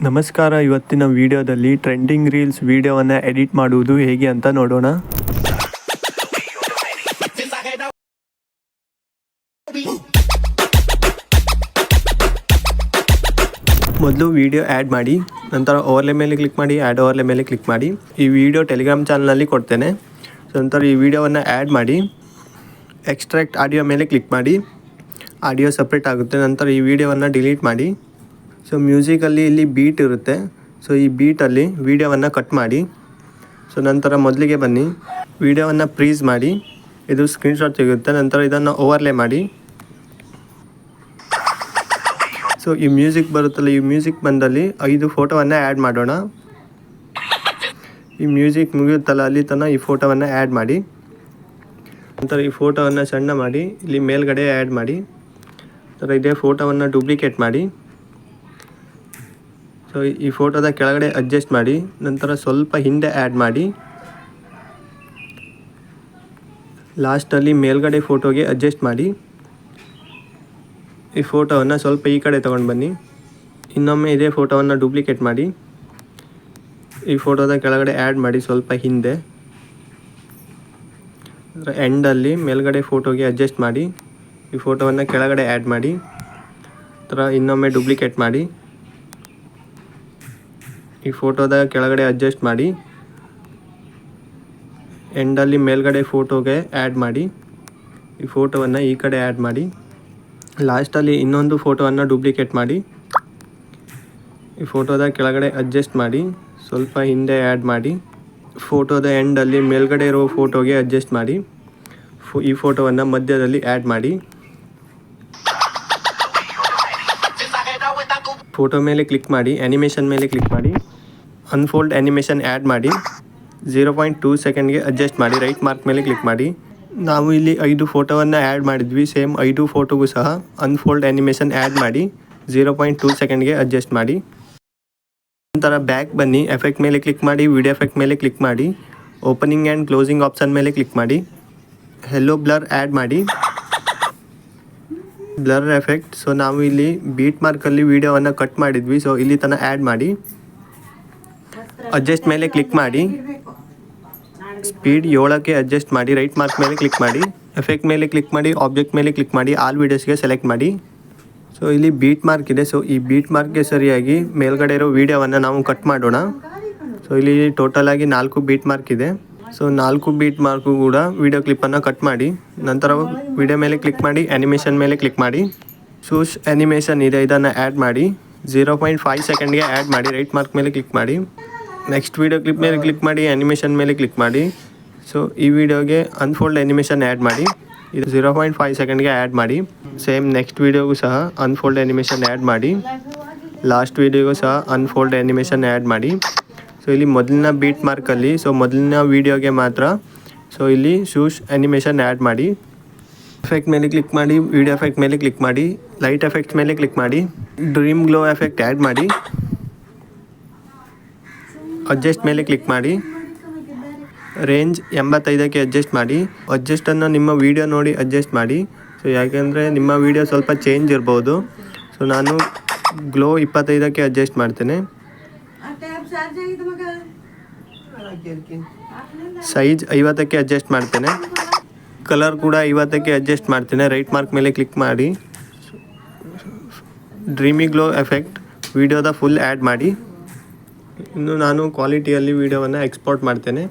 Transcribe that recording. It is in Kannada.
ನಮಸ್ಕಾರ. ಇವತ್ತಿನ ವಿಡಿಯೋದಲ್ಲಿ ಟ್ರೆಂಡಿಂಗ್ ರೀಲ್ಸ್ ವಿಡಿಯೋವನ್ನು ಎಡಿಟ್ ಮಾಡುವುದು ಹೇಗೆ ಅಂತ ನೋಡೋಣ. ಮೊದಲು ವಿಡಿಯೋ ಆ್ಯಡ್ ಮಾಡಿ, ನಂತರ ಓವರ್ಲೆ ಮೇಲೆ ಕ್ಲಿಕ್ ಮಾಡಿ, ಆ್ಯಡ್ ಓವರ್ಲೆ ಮೇಲೆ ಕ್ಲಿಕ್ ಮಾಡಿ. ಈ ವಿಡಿಯೋ ಟೆಲಿಗ್ರಾಮ್ ಚಾನಲ್ನಲ್ಲಿ ಕೊಡ್ತೇನೆ. ನಂತರ ಈ ವಿಡಿಯೋವನ್ನು ಆ್ಯಡ್ ಮಾಡಿ, ಎಕ್ಸ್ಟ್ರಾಕ್ಟ್ ಆಡಿಯೋ ಮೇಲೆ ಕ್ಲಿಕ್ ಮಾಡಿ. ಆಡಿಯೋ ಸಪ್ರೇಟ್ ಆಗುತ್ತೆ. ನಂತರ ಈ ವಿಡಿಯೋವನ್ನು ಡಿಲೀಟ್ ಮಾಡಿ. ಸೊ ಮ್ಯೂಸಿಕಲ್ಲಿ ಇಲ್ಲಿ ಬೀಟ್ ಇರುತ್ತೆ. ಸೊ ಈ ಬೀಟಲ್ಲಿ ವಿಡಿಯೋವನ್ನು ಕಟ್ ಮಾಡಿ. ಸೊ ನಂತರ ಮೊದಲಿಗೆ ಬನ್ನಿ, ವಿಡಿಯೋವನ್ನು ಫ್ರೀಸ್ ಮಾಡಿ. ಇದು ಸ್ಕ್ರೀನ್ಶಾಟ್ ಸಿಗುತ್ತೆ. ನಂತರ ಇದನ್ನು ಓವರ್ಲೇ ಮಾಡಿ. ಸೊ ಈ ಮ್ಯೂಸಿಕ್ ಬರುತ್ತಲ್ಲ, ಈ ಮ್ಯೂಸಿಕ್ ಬಂದಲ್ಲಿ 5 ಫೋಟೋವನ್ನು ಆ್ಯಡ್ ಮಾಡೋಣ. ಈ ಮ್ಯೂಸಿಕ್ ಮುಗಿಯುತ್ತಲ್ಲ, ಅಲ್ಲಿ ತನಕ ಈ ಫೋಟೋವನ್ನು ಆ್ಯಡ್ ಮಾಡಿ. ನಂತರ ಈ ಫೋಟೋವನ್ನು ಸಣ್ಣ ಮಾಡಿ ಇಲ್ಲಿ ಮೇಲ್ಗಡೆ ಆ್ಯಡ್ ಮಾಡಿ. ನಂತರ ಇದೇ ಫೋಟೋವನ್ನು ಡೂಪ್ಲಿಕೇಟ್ ಮಾಡಿ. ಸೊ ಈ ಫೋಟೋದ ಕೆಳಗಡೆ ಅಡ್ಜಸ್ಟ್ ಮಾಡಿ. ನಂತರ ಸ್ವಲ್ಪ ಹಿಂದೆ ಆ್ಯಡ್ ಮಾಡಿ. ಲಾಸ್ಟಲ್ಲಿ ಮೇಲ್ಗಡೆ ಫೋಟೋಗೆ ಅಡ್ಜಸ್ಟ್ ಮಾಡಿ. ಈ ಫೋಟೋವನ್ನು ಸ್ವಲ್ಪ ಈ ಕಡೆ ತೊಗೊಂಡು ಬನ್ನಿ. ಇನ್ನೊಮ್ಮೆ ಇದೇ ಫೋಟೋವನ್ನು ಡೂಪ್ಲಿಕೇಟ್ ಮಾಡಿ. ಈ ಫೋಟೋದ ಕೆಳಗಡೆ ಆ್ಯಡ್ ಮಾಡಿ ಸ್ವಲ್ಪ ಹಿಂದೆ. ಎಂಡಲ್ಲಿ ಮೇಲ್ಗಡೆ ಫೋಟೋಗೆ ಅಡ್ಜಸ್ಟ್ ಮಾಡಿ. ಈ ಫೋಟೋವನ್ನು ಕೆಳಗಡೆ ಆ್ಯಡ್ ಮಾಡಿ. ನಂತರ ಇನ್ನೊಮ್ಮೆ ಡೂಪ್ಲಿಕೇಟ್ ಮಾಡಿ. ಈ ಫೋಟೋದ ಕೆಳಗಡೆ ಅಡ್ಜಸ್ಟ್ ಮಾಡಿ. ಎಂಡಲ್ಲಿ ಮೇಲ್ಗಡೆ ಫೋಟೋಗೆ ಆ್ಯಡ್ ಮಾಡಿ. ಈ ಫೋಟೋವನ್ನು ಈ ಕಡೆ ಆ್ಯಡ್ ಮಾಡಿ. ಲಾಸ್ಟಲ್ಲಿ ಇನ್ನೊಂದು ಫೋಟೋವನ್ನು ಡೂಪ್ಲಿಕೇಟ್ ಮಾಡಿ. ಈ ಫೋಟೋದ ಕೆಳಗಡೆ ಅಡ್ಜಸ್ಟ್ ಮಾಡಿ ಸ್ವಲ್ಪ ಹಿಂದೆ ಆ್ಯಡ್ ಮಾಡಿ. ಫೋಟೋದ ಎಂಡಲ್ಲಿ ಮೇಲ್ಗಡೆ ಇರೋ ಫೋಟೋಗೆ ಅಡ್ಜಸ್ಟ್ ಮಾಡಿ. ಈ ಫೋಟೋವನ್ನು ಮಧ್ಯದಲ್ಲಿ ಆ್ಯಡ್ ಮಾಡಿ. ಫೋಟೋ ಮೇಲೆ ಕ್ಲಿಕ್ ಮಾಡಿ, ಆ್ಯನಿಮೇಷನ್ ಮೇಲೆ ಕ್ಲಿಕ್ ಮಾಡಿ. ಅನ್ಫೋಲ್ಡ್ ಆ್ಯನಿಮೇಷನ್ ಆ್ಯಡ್ ಮಾಡಿ. 0.2 ಸೆಕೆಂಡ್ಗೆ ಅಡ್ಜಸ್ಟ್ ಮಾಡಿ. ರೈಟ್ ಮಾರ್ಕ್ ಮೇಲೆ ಕ್ಲಿಕ್ ಮಾಡಿ. ನಾವು ಇಲ್ಲಿ 5 ಫೋಟೋವನ್ನು ಆ್ಯಡ್ ಮಾಡಿದ್ವಿ. ಸೇಮ್ 5 ಫೋಟೋಗೂ ಸಹ ಅನ್ಫೋಲ್ಡ್ ಆ್ಯನಿಮೇಷನ್ ಆ್ಯಡ್ ಮಾಡಿ 0.2 ಸೆಕೆಂಡ್ಗೆ ಅಡ್ಜಸ್ಟ್ ಮಾಡಿ. ನಂತರ ಬ್ಯಾಕ್ ಬನ್ನಿ, ಎಫೆಕ್ಟ್ ಮೇಲೆ ಕ್ಲಿಕ್ ಮಾಡಿ, ವಿಡಿಯೋ ಎಫೆಕ್ಟ್ ಮೇಲೆ ಕ್ಲಿಕ್ ಮಾಡಿ. ಓಪನಿಂಗ್ ಆ್ಯಂಡ್ ಕ್ಲೋಸಿಂಗ್ ಆಪ್ಷನ್ ಮೇಲೆ ಕ್ಲಿಕ್ ಮಾಡಿ. ಹೆಲ್ಲೋ ಬ್ಲರ್ ಆ್ಯಡ್ ಮಾಡಿ. Blur effect. ಸೊ ನಾವು ಇಲ್ಲಿ ಬೀಟ್ ಮಾರ್ಕಲ್ಲಿ ವಿಡಿಯೋವನ್ನು ಕಟ್ ಮಾಡಿದ್ವಿ. ಸೊ ಇಲ್ಲಿ ತನಕ ಆ್ಯಡ್ ಮಾಡಿ. ಅಡ್ಜಸ್ಟ್ ಮೇಲೆ ಕ್ಲಿಕ್ ಮಾಡಿ. ಸ್ಪೀಡ್ 7ಕ್ಕೆ ಅಡ್ಜಸ್ಟ್ ಮಾಡಿ. ರೈಟ್ ಮಾರ್ಕ್ ಮೇಲೆ ಕ್ಲಿಕ್ ಮಾಡಿ. ಎಫೆಕ್ಟ್ ಮೇಲೆ ಕ್ಲಿಕ್ ಮಾಡಿ, ಆಬ್ಜೆಕ್ಟ್ ಮೇಲೆ ಕ್ಲಿಕ್ ಮಾಡಿ, ಆಲ್ ವೀಡಿಯೋಸ್ಗೆ ಸೆಲೆಕ್ಟ್ ಮಾಡಿ. ಸೊ ಇಲ್ಲಿ ಬೀಟ್ ಮಾರ್ಕ್ ಇದೆ. ಸೊ ಈ ಬೀಟ್ ಮಾರ್ಕ್ಗೆ ಸರಿಯಾಗಿ ಮೇಲ್ಗಡೆ ಇರೋ ವಿಡಿಯೋವನ್ನು ನಾವು ಕಟ್ ಮಾಡೋಣ. ಸೊ ಇಲ್ಲಿ ಟೋಟಲ್ ಆಗಿ 4 ಬೀಟ್ ಮಾರ್ಕ್ ಇದೆ. ಸೊ 4 ಬೀಟ್ ಮಾರ್ಕು ಕೂಡ ವಿಡಿಯೋ ಕ್ಲಿಪ್ಪನ್ನು ಕಟ್ ಮಾಡಿ. ನಂತರ ವಿಡಿಯೋ ಮೇಲೆ ಕ್ಲಿಕ್ ಮಾಡಿ, ಆ್ಯನಿಮೇಷನ್ ಮೇಲೆ ಕ್ಲಿಕ್ ಮಾಡಿ. ಶೂಸ್ ಆ್ಯನಿಮೇಷನ್ ಇದೆ, ಇದನ್ನು ಆ್ಯಡ್ ಮಾಡಿ. 0.5 ಸೆಕೆಂಡ್ಗೆ ಆ್ಯಡ್ ಮಾಡಿ. ರೈಟ್ ಮಾರ್ಕ್ ಮೇಲೆ ಕ್ಲಿಕ್ ಮಾಡಿ. ನೆಕ್ಸ್ಟ್ ವಿಡಿಯೋ ಕ್ಲಿಪ್ ಮೇಲೆ ಕ್ಲಿಕ್ ಮಾಡಿ, ಆ್ಯನಿಮೇಷನ್ ಮೇಲೆ ಕ್ಲಿಕ್ ಮಾಡಿ. ಸೊ ಈ ವಿಡಿಯೋಗೆ ಅನ್ಫೋಲ್ಡ್ ಆ್ಯನಿಮೇಷನ್ ಆ್ಯಡ್ ಮಾಡಿ. ಇದು 0.5 ಸೆಕೆಂಡ್ಗೆ ಆ್ಯಡ್ ಮಾಡಿ. ಸೇಮ್ ನೆಕ್ಸ್ಟ್ ವಿಡಿಯೋಗೂ ಸಹ ಅನ್ಫೋಲ್ಡ್ ಆ್ಯನಿಮೇಷನ್ ಆ್ಯಡ್ ಮಾಡಿ. ಲಾಸ್ಟ್ ವಿಡಿಯೋಗೂ ಸಹ ಅನ್ಫೋಲ್ಡ್ ಆ್ಯನಿಮೇಷನ್ ಆ್ಯಡ್ ಮಾಡಿ. ಸೊ ಇಲ್ಲಿ ಮೊದಲಿನ ಬೀಟ್ ಮಾರ್ಕಲ್ಲಿ, ಸೊ ಮೊದಲಿನ ವಿಡಿಯೋಗೆ ಮಾತ್ರ ಸೊ ಇಲ್ಲಿ ಶೂಸ್ ಆ್ಯನಿಮೇಷನ್ ಆ್ಯಡ್ ಮಾಡಿ. ಎಫೆಕ್ಟ್ ಮೇಲೆ ಕ್ಲಿಕ್ ಮಾಡಿ, ವಿಡಿಯೋ ಎಫೆಕ್ಟ್ ಮೇಲೆ ಕ್ಲಿಕ್ ಮಾಡಿ, ಲೈಟ್ ಎಫೆಕ್ಟ್ಸ್ ಮೇಲೆ ಕ್ಲಿಕ್ ಮಾಡಿ. ಡ್ರೀಮ್ ಗ್ಲೋ ಎಫೆಕ್ಟ್ ಆ್ಯಡ್ ಮಾಡಿ. ಅಡ್ಜಸ್ಟ್ ಮೇಲೆ ಕ್ಲಿಕ್ ಮಾಡಿ. ರೇಂಜ್ 85ಕ್ಕೆ ಅಡ್ಜಸ್ಟ್ ಮಾಡಿ. ಅಡ್ಜಸ್ಟನ್ನು ನಿಮ್ಮ ವಿಡಿಯೋ ನೋಡಿ ಅಡ್ಜಸ್ಟ್ ಮಾಡಿ. ಸೊ ಯಾಕೆಂದರೆ ನಿಮ್ಮ ವಿಡಿಯೋ ಸ್ವಲ್ಪ ಚೇಂಜ್ ಇರ್ಬೋದು. ಸೊ ನಾನು ಗ್ಲೋ 25ಕ್ಕೆ ಅಡ್ಜಸ್ಟ್ ಮಾಡ್ತೇನೆ. ಸೈಜ್ 50ಕ್ಕೆ ಅಡ್ಜಸ್ಟ್ ಮಾಡ್ತೇನೆ. ಕಲರ್ ಕೂಡ 50ಕ್ಕೆ ಅಡ್ಜಸ್ಟ್ ಮಾಡ್ತೇನೆ. ರೈಟ್ ಮಾರ್ಕ್ ಮೇಲೆ ಕ್ಲಿಕ್ ಮಾಡಿ. ಡ್ರೀಮಿ ಗ್ಲೋ ಎಫೆಕ್ಟ್ ವಿಡಿಯೋದ ಫುಲ್ ಆ್ಯಡ್ ಮಾಡಿ. ಇನ್ನು ನಾನು ಕ್ವಾಲಿಟಿಯಲ್ಲಿ ವಿಡಿಯೋವನ್ನು ಎಕ್ಸ್ಪೋರ್ಟ್ ಮಾಡ್ತೇನೆ.